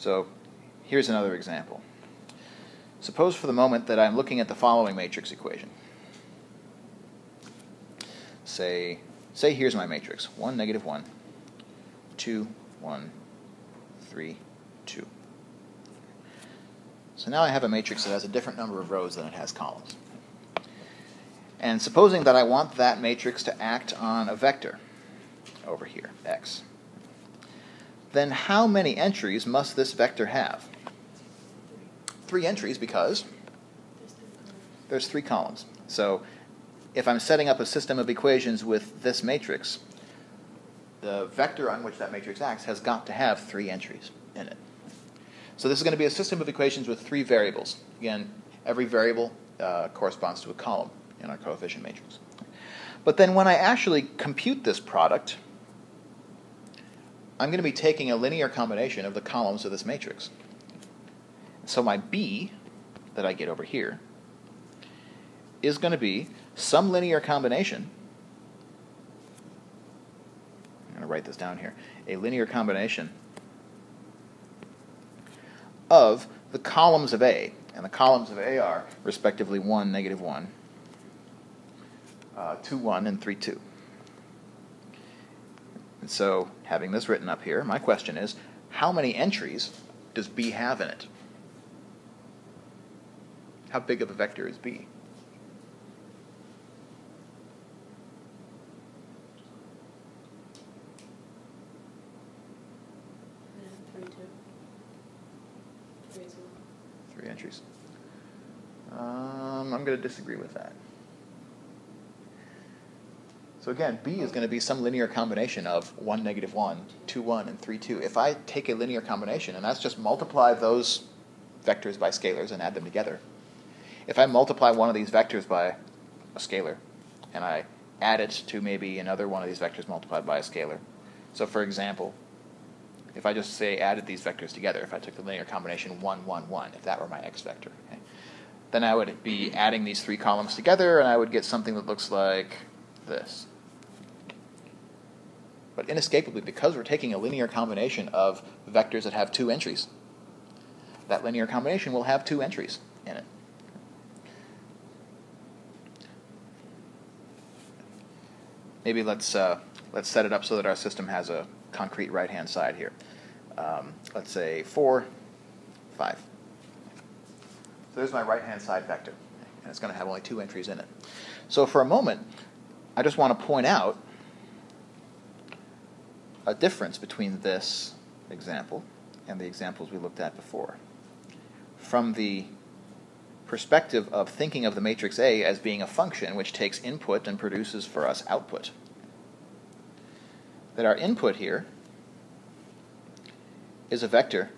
So here's another example. Suppose for the moment that I'm looking at the following matrix equation. Say here's my matrix. 1, negative 1, 2, 1, 3, 2. So now I have a matrix that has a different number of rows than it has columns. And supposing that I want that matrix to act on a vector over here, x, then how many entries must this vector have? 3 entries because there's 3 columns. So if I'm setting up a system of equations with this matrix, the vector on which that matrix acts has got to have 3 entries in it. So this is going to be a system of equations with 3 variables. Again, every variable corresponds to a column in our coefficient matrix. But then when I actually compute this product, I'm going to be taking a linear combination of the columns of this matrix. So my B that I get over here is going to be some linear combination. I'm going to write this down here. A linear combination of the columns of A. And the columns of A are respectively 1, negative 1, 2, 1, and 3, 2. And so, having this written up here, my question is, how many entries does B have in it? How big of a vector is B? Three entries. I'm going to disagree with that. So again, B is going to be some linear combination of 1, negative 1, 2, 1, and 3, 2. If I take a linear combination, and that's just multiply those vectors by scalars and add them together. If I multiply one of these vectors by a scalar, and I add it to maybe another one of these vectors multiplied by a scalar. So for example, if I just say added these vectors together, if I took the linear combination 1, 1, 1, if that were my x vector, okay, then I would be adding these 3 columns together, and I would get something that looks like this. But inescapably, because we're taking a linear combination of vectors that have 2 entries, that linear combination will have 2 entries in it. Maybe let's set it up so that our system has a concrete right-hand side here. Let's say 4, 5. So there's my right-hand side vector, and it's going to have only 2 entries in it. So for a moment, I just want to point out a difference between this example and the examples we looked at before. From the perspective of thinking of the matrix A as being a function which takes input and produces for us output. That our input here is a vector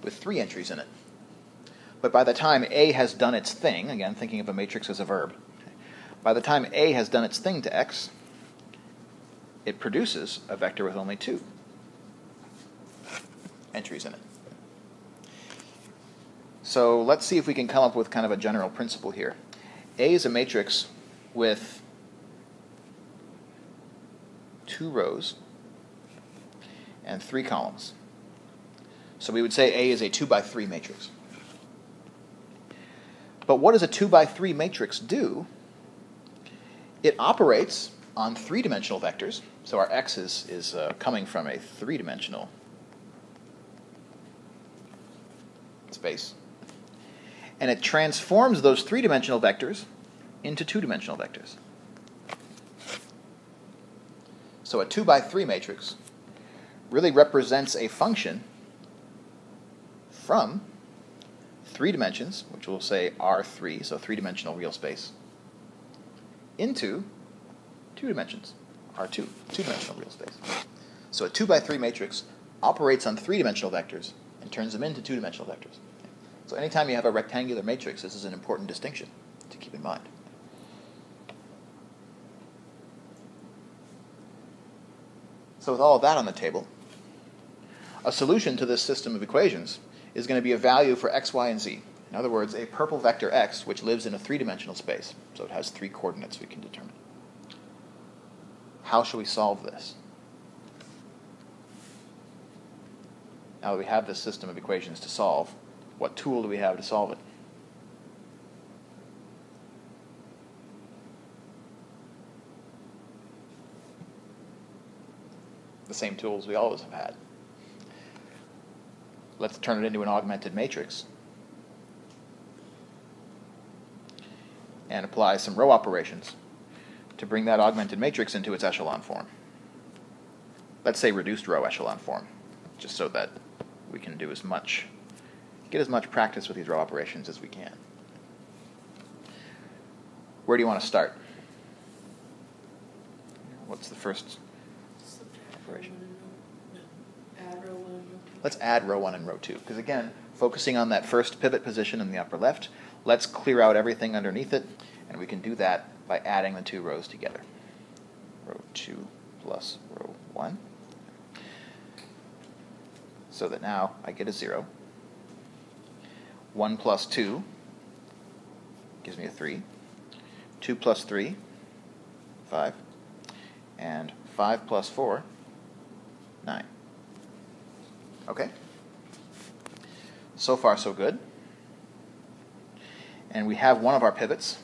with 3 entries in it. But by the time A has done its thing, again thinking of a matrix as a verb, by the time A has done its thing to X, it produces a vector with only 2 entries in it. So let's see if we can come up with kind of a general principle here. A is a matrix with 2 rows and 3 columns. So we would say A is a 2 by 3 matrix. But what does a 2 by 3 matrix do? It operates on 3-dimensional vectors. So our X is coming from a 3-dimensional space. And it transforms those 3-dimensional vectors into 2-dimensional vectors. So a 2 by 3 matrix really represents a function from 3 dimensions, which we'll say R3, so 3-dimensional real space, into 2 dimensions, R2, 2-dimensional real space. So a 2 by 3 matrix operates on 3-dimensional vectors and turns them into 2-dimensional vectors. So anytime you have a rectangular matrix, this is an important distinction to keep in mind. So with all of that on the table, a solution to this system of equations is going to be a value for x, y, and z. In other words, a purple vector x, which lives in a 3-dimensional space. So it has 3 coordinates we can determine. How shall we solve this? Now that we have this system of equations to solve, what tool do we have to solve it? The same tools we always have had. Let's turn it into an augmented matrix and apply some row operations to bring that augmented matrix into its echelon form. Let's say reduced row echelon form, just so that we can do get as much practice with these row operations as we can. Where do you want to start? What's the first operation? Add row 1 and row 2. Let's add row 1 and row 2, because again, focusing on that first pivot position in the upper left, let's clear out everything underneath it, and we can do that by adding the two rows together. Row 2 plus row 1. So that now I get a 0. 1 plus 2 gives me a 3. 2 plus 3, 5. And 5 plus 4, 9. Okay? So far, so good. And we have one of our pivots.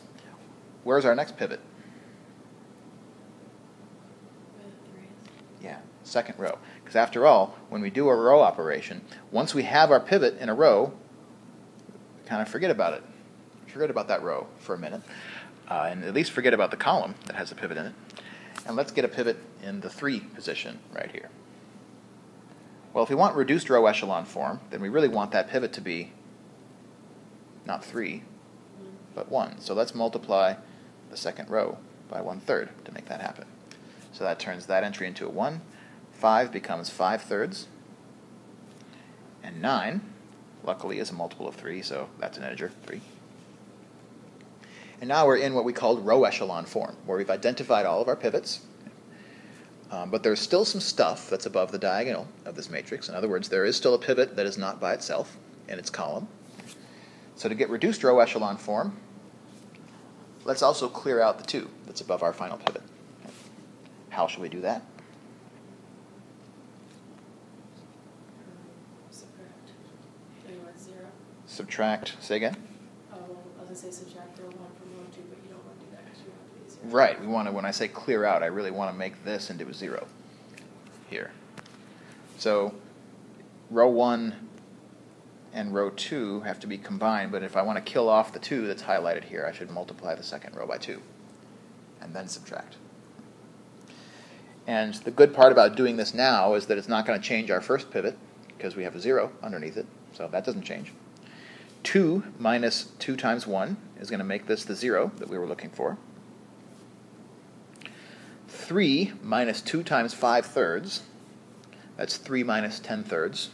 Where's our next pivot? Yeah, second row. Because after all, when we do a row operation, once we have our pivot in a row, we kind of forget about it. Forget about that row for a minute. And at least forget about the column that has a pivot in it. And let's get a pivot in the 3 position right here. Well, if we want reduced row echelon form, then we really want that pivot to be not 3, but 1. So let's multiply the second row by 1/3 to make that happen. So that turns that entry into a 1. 5 becomes 5/3. And 9, luckily, is a multiple of 3, so that's an integer, 3. And now we're in what we called row echelon form, where we've identified all of our pivots, but there's still some stuff that's above the diagonal of this matrix. In other words, there is still a pivot that is not by itself in its column. So to get reduced row echelon form, let's also clear out the 2 that's above our final pivot. How shall we do that? Subtract. So you want 0? Subtract, say again? I was going to say subtract row 1 from row 2, but you don't want to do that because you want it to be 0. Right. We want to, when I say clear out, I really want to make this into a 0 here. So row 1 and row 2 have to be combined, but if I want to kill off the 2 that's highlighted here, I should multiply the second row by 2 and then subtract. And the good part about doing this now is that it's not going to change our first pivot because we have a 0 underneath it, so that doesn't change. 2 minus 2 times 1 is going to make this the 0 that we were looking for. 3 minus 2 times 5/3, that's 3 minus 10/3,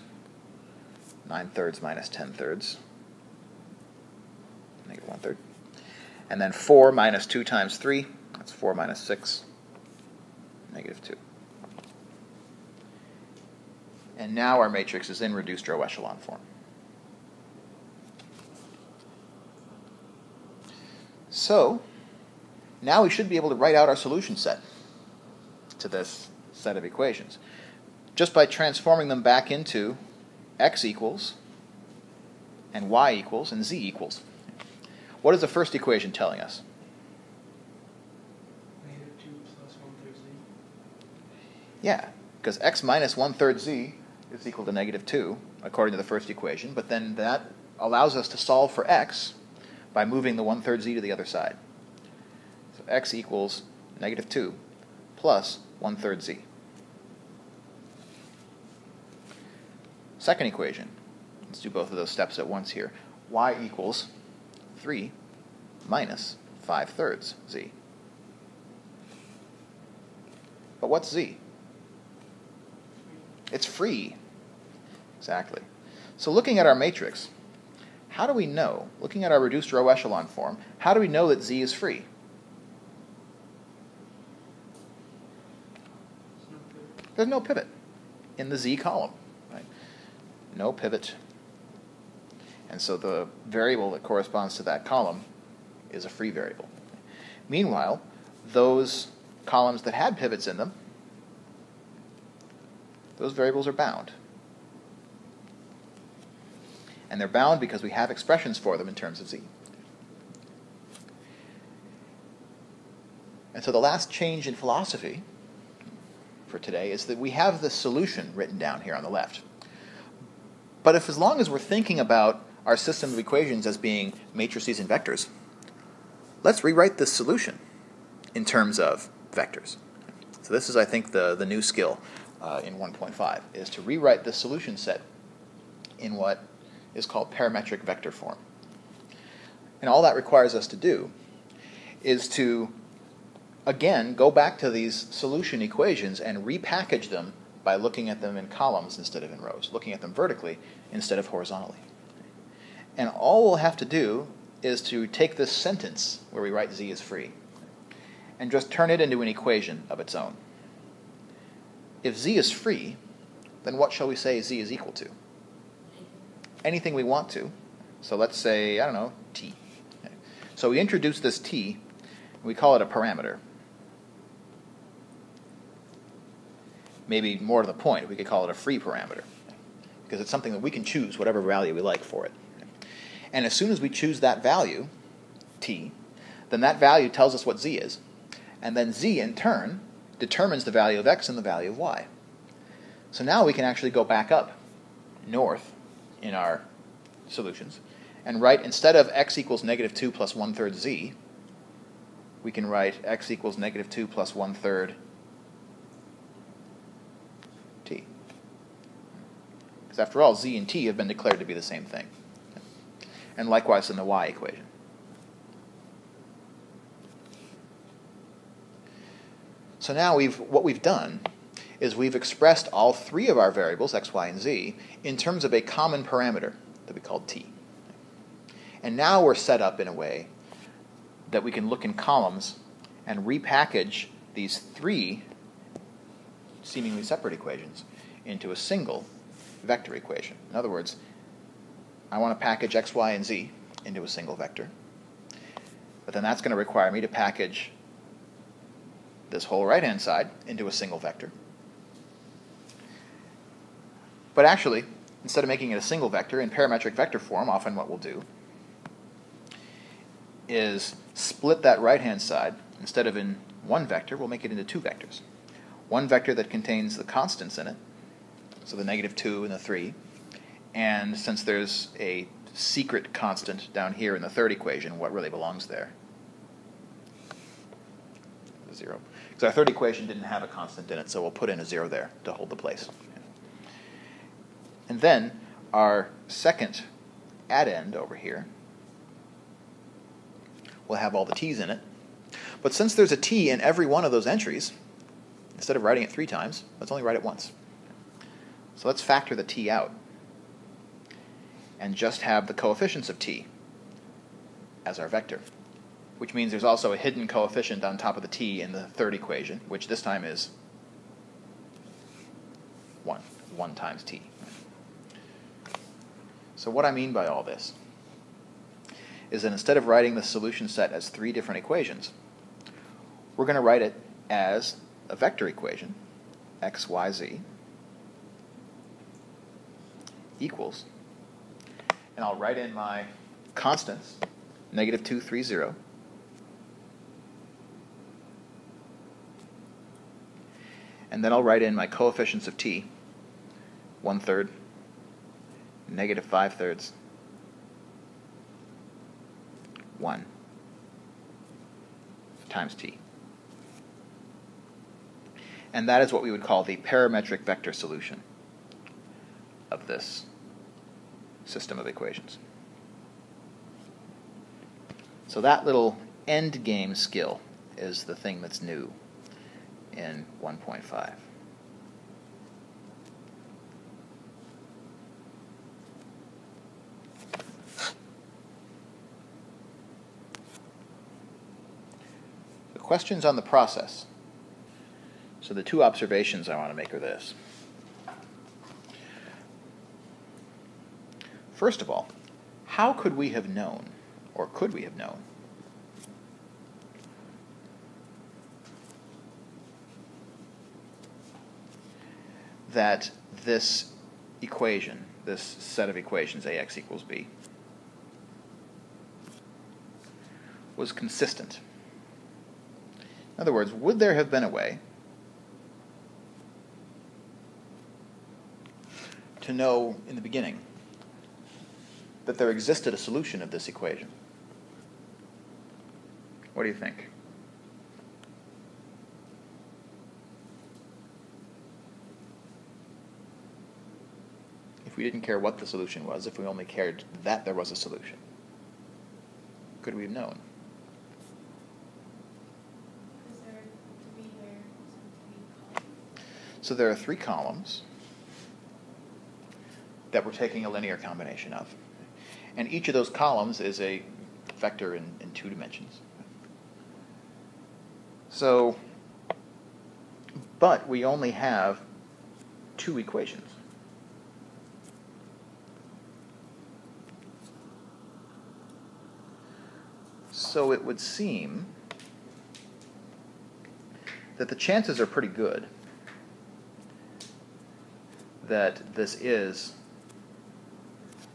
9/3 minus 10/3, negative 1/3. And then 4 minus 2 times 3, that's 4 minus 6, negative 2. And now our matrix is in reduced row echelon form. So now we should be able to write out our solution set to this set of equations just by transforming them back into x equals and y equals and z equals. What is the first equation telling us? -2 plus 1/3 z. Yeah, because x minus 1/3 z is equal to negative 2 according to the first equation, but then that allows us to solve for x by moving the 1/3 z to the other side. So x equals negative 2 plus 1/3 z. Second equation. Let's do both of those steps at once here. Y equals 3 minus 5/3 z. But what's z? It's free. Exactly. So looking at our matrix, how do we know, looking at our reduced row echelon form, how do we know that z is free? There's no pivot in the z column. Right? No pivot. And so the variable that corresponds to that column is a free variable. Meanwhile, those columns that had pivots in them, those variables are bound. And they're bound because we have expressions for them in terms of z. And so the last change in philosophy for today is that we have the solution written down here on the left. But if as long as we're thinking about our system of equations as being matrices and vectors, let's rewrite this solution in terms of vectors. So this is, I think, the new skill in 1.5, is to rewrite the solution set in what is called parametric vector form. And all that requires us to do is to, again, go back to these solution equations and repackage them by looking at them in columns instead of in rows, looking at them vertically instead of horizontally. And all we'll have to do is to take this sentence where we write z is free and just turn it into an equation of its own. If z is free, then what shall we say z is equal to? Anything we want to. So let's say, I don't know, t. So we introduce this t, and we call it a parameter. Maybe more to the point, we could call it a free parameter, because it's something that we can choose whatever value we like for it. And as soon as we choose that value, t, then that value tells us what z is, and then z in turn determines the value of x and the value of y. So now we can actually go back up north in our solutions and write, instead of x equals negative 2 plus 1/3 z, we can write x equals negative 2 plus 1/3 t. Because after all, z and t have been declared to be the same thing. And likewise in the y equation. So now what we've done is we've expressed all three of our variables, x, y, and z, in terms of a common parameter that we called t. And now we're set up in a way that we can look in columns and repackage these three seemingly separate equations into a single vector equation. In other words, I want to package x, y, and z into a single vector. But then that's going to require me to package this whole right-hand side into a single vector. But actually, instead of making it a single vector, in parametric vector form, often what we'll do is split that right-hand side. Instead of in one vector, we'll make it into two vectors. One vector that contains the constants in it, so the negative 2 and the 3, and since there's a secret constant down here in the third equation, what really belongs there? 0. Because our third equation didn't have a constant in it, so we'll put in a 0 there to hold the place. And then our second addend over here will have all the t's in it. But since there's a t in every one of those entries, instead of writing it 3 times, let's only write it once. So let's factor the t out and just have the coefficients of t as our vector, which means there's also a hidden coefficient on top of the t in the third equation, which this time is 1 times t. So what I mean by all this is that instead of writing the solution set as 3 different equations, we're going to write it as a vector equation, x, y, z, equals, and I'll write in my constants, negative 2, 3, 0, and then I'll write in my coefficients of t, 1/3, negative 5/3, 1 times t. And that is what we would call the parametric vector solution of this system of equations. So that little end game skill is the thing that's new in 1.5. The questions on the process. So the 2 observations I want to make are this. First of all, how could we have known, or could we have known, that this equation this set of equations, ax equals b, was consistent. In other words, would there have been a way to know in the beginning that there existed a solution of this equation? What do you think? If we didn't care what the solution was, if we only cared that there was a solution, could we have known? Is there three variables and 3 columns? So there are 3 columns that we're taking a linear combination of. And each of those columns is a vector in 2 dimensions. So, but we only have 2 equations. So it would seem that the chances are pretty good that this is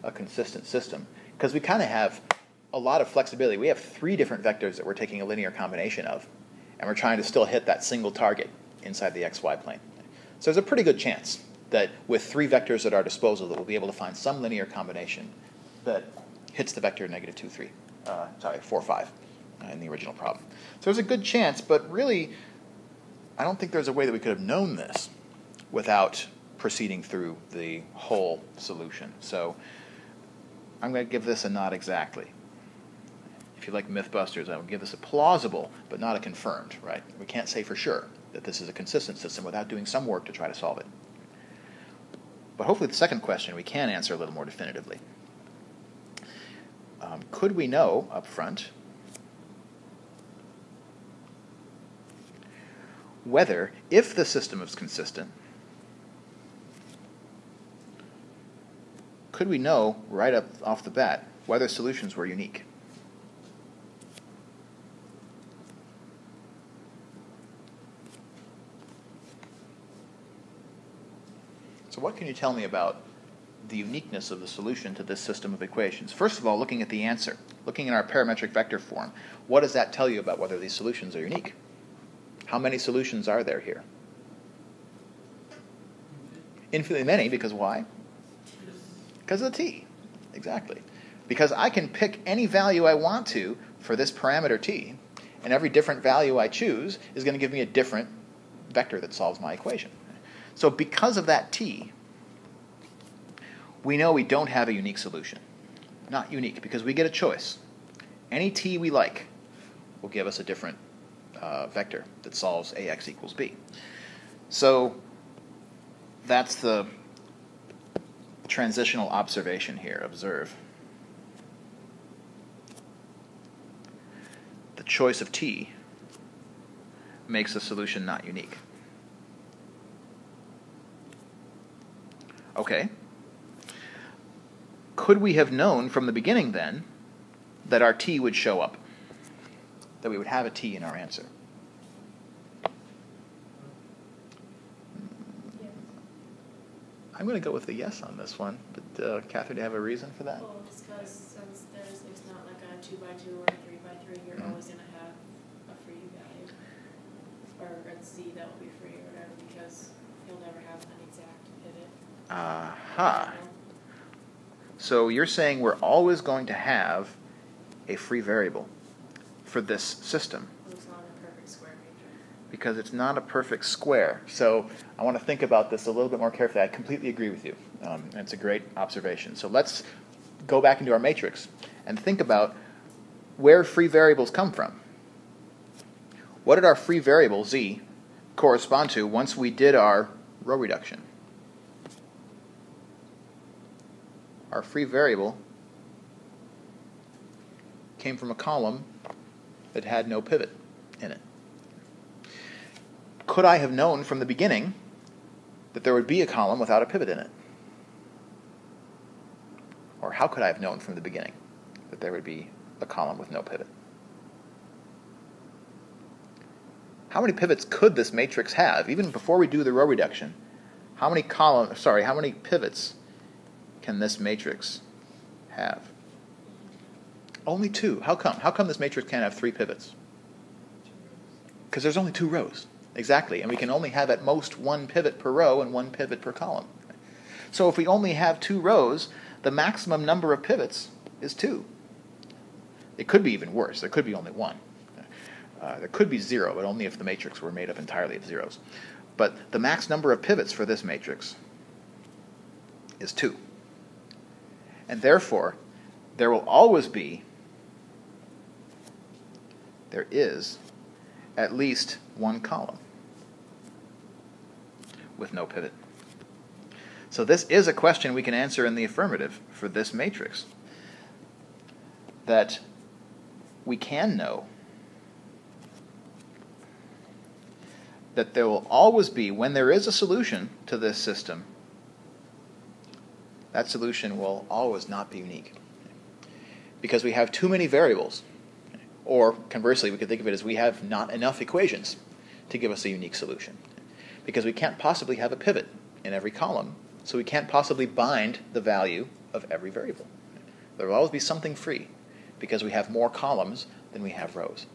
a consistent system, because we kind of have a lot of flexibility. We have 3 different vectors that we're taking a linear combination of, and we're trying to still hit that single target inside the xy plane. So there's a pretty good chance that with 3 vectors at our disposal that we'll be able to find some linear combination that hits the vector negative 2, 3, 4, 5 in the original problem. So there's a good chance, but really I don't think there's a way that we could have known this without proceeding through the whole solution. So I'm going to give this a not exactly. If you like Mythbusters, I would give this a plausible, but not a confirmed, right? We can't say for sure that this is a consistent system without doing some work to try to solve it. But hopefully the second question we can answer a little more definitively. Could we know up front whether, if the system is consistent, could we know right up off the bat whether solutions were unique? So what can you tell me about the uniqueness of the solution to this system of equations? First of all, looking at the answer, looking at our parametric vector form, what does that tell you about whether these solutions are unique? How many solutions are there here? Infinitely many, because why? Because of the t. Exactly. Because I can pick any value I want to for this parameter t, and every different value I choose is going to give me a different vector that solves my equation. So because of that t, we know we don't have a unique solution. Not unique, because we get a choice. Any t we like will give us a different vector that solves ax equals b. So that's the transitional observation here. Observe. The choice of t makes the solution not unique. Okay. Could we have known from the beginning then that our t would show up? That we would have a t in our answer? Yes. I'm going to go with the yes on this one. But Catherine, do you have a reason for that? Well, it's because since it's not like a 2 by 2 or a 3 by 3, you're always going to have a free value. Or a z that will be free or whatever, because you'll never have an exact pivot. Aha. So you're saying we're always going to have a free variable for this system. It's not a perfect square matrix. Because it's not a perfect square. So I want to think about this a little bit more carefully. I completely agree with you. And it's a great observation. So let's go back into our matrix and think about where free variables come from. What did our free variable, z, correspond to once we did our row reduction? Our free variable came from a column that had no pivot in it. Could I have known from the beginning that there would be a column without a pivot in it? Or how could I have known from the beginning that there would be a column with no pivot? How many pivots could this matrix have? Even before we do the row reduction, how many pivots can this matrix have? Only 2. How come? How come this matrix can't have 3 pivots? Because there's only 2 rows. Exactly. And we can only have at most 1 pivot per row and 1 pivot per column. So if we only have 2 rows, the maximum number of pivots is 2. It could be even worse. There could be only 1. There could be 0, but only if the matrix were made up entirely of zeros. But the max number of pivots for this matrix is 2. And therefore, there will always be, there is, at least 1 column with no pivot. So this is a question we can answer in the affirmative for this matrix. That we can know that there will always be, when there is a solution to this system, that solution will always not be unique. Because we have too many variables. Or conversely, we could think of it as we have not enough equations to give us a unique solution. Because we can't possibly have a pivot in every column, so we can't possibly bind the value of every variable. There will always be something free, because we have more columns than we have rows.